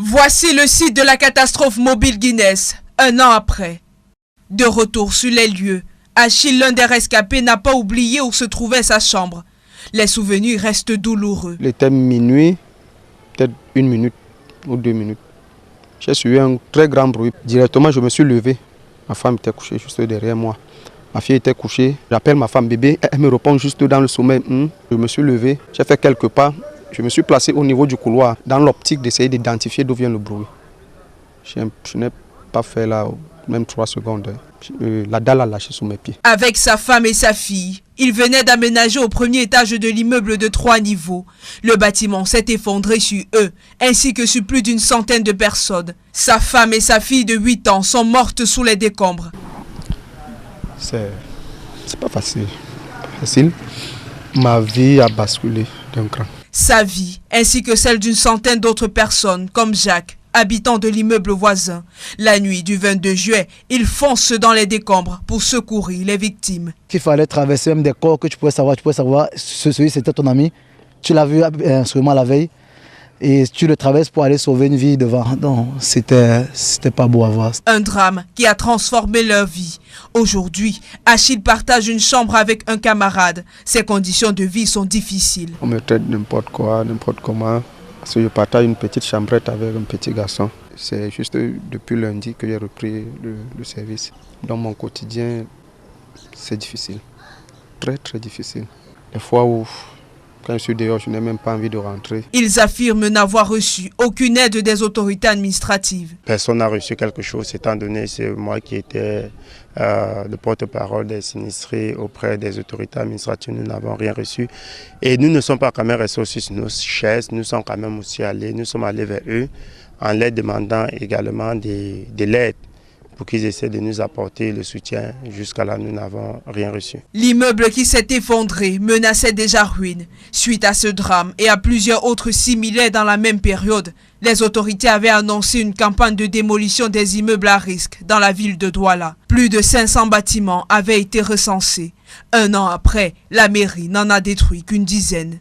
Voici le site de la catastrophe mobile Guinness, un an après. De retour sur les lieux, Achille, l'un des rescapés, n'a pas oublié où se trouvait sa chambre. Les souvenirs restent douloureux. Il était minuit, peut-être 1 minute ou 2 minutes. J'ai suivi un très grand bruit. Directement, je me suis levé. Ma femme était couchée juste derrière moi. Ma fille était couchée. J'appelle ma femme bébé. Elle me répond juste dans le sommeil. Je me suis levé. J'ai fait quelques pas. Je me suis placé au niveau du couloir, dans l'optique d'essayer d'identifier d'où vient le bruit. Je n'ai pas fait là même 3 secondes. La dalle a lâché sous mes pieds. Avec sa femme et sa fille, il venait d'aménager au premier étage de l'immeuble de 3 niveaux. Le bâtiment s'est effondré sur eux, ainsi que sur plus d'une centaine de personnes. Sa femme et sa fille de 8 ans sont mortes sous les décombres. C'est pas facile. Ma vie a basculé d'un cran. Sa vie, ainsi que celle d'une centaine d'autres personnes, comme Jacques, habitant de l'immeuble voisin. La nuit du 22 juillet, il fonce dans les décombres pour secourir les victimes. Il fallait traverser même des corps que tu pouvais savoir, celui c'était ton ami, tu l'as vu sûrement la veille, et tu le traverses pour aller sauver une vie devant. Donc c'était pas beau à voir. Un drame qui a transformé leur vie. Aujourd'hui, Achille partage une chambre avec un camarade. Ses conditions de vie sont difficiles. On me traite n'importe quoi, n'importe comment. Parce que je partage une petite chambrette avec un petit garçon. C'est juste depuis lundi que j'ai repris le service. Dans mon quotidien, c'est difficile. Très très difficile. Les fois où, quand je suis dehors, je n'ai même pas envie de rentrer. Ils affirment n'avoir reçu aucune aide des autorités administratives. Personne n'a reçu quelque chose, étant donné que c'est moi qui étais le porte-parole des sinistrés auprès des autorités administratives. Nous n'avons rien reçu. Et nous ne sommes pas quand même restés sur nos chaises, nous sommes quand même aussi allés, nous sommes allés vers eux en leur demandant également de l'aide pour qu'ils essaient de nous apporter le soutien. Jusqu'à là, nous n'avons rien reçu. L'immeuble qui s'est effondré menaçait déjà ruine. Suite à ce drame et à plusieurs autres similaires dans la même période, les autorités avaient annoncé une campagne de démolition des immeubles à risque dans la ville de Douala. Plus de 500 bâtiments avaient été recensés. Un an après, la mairie n'en a détruit qu'une dizaine.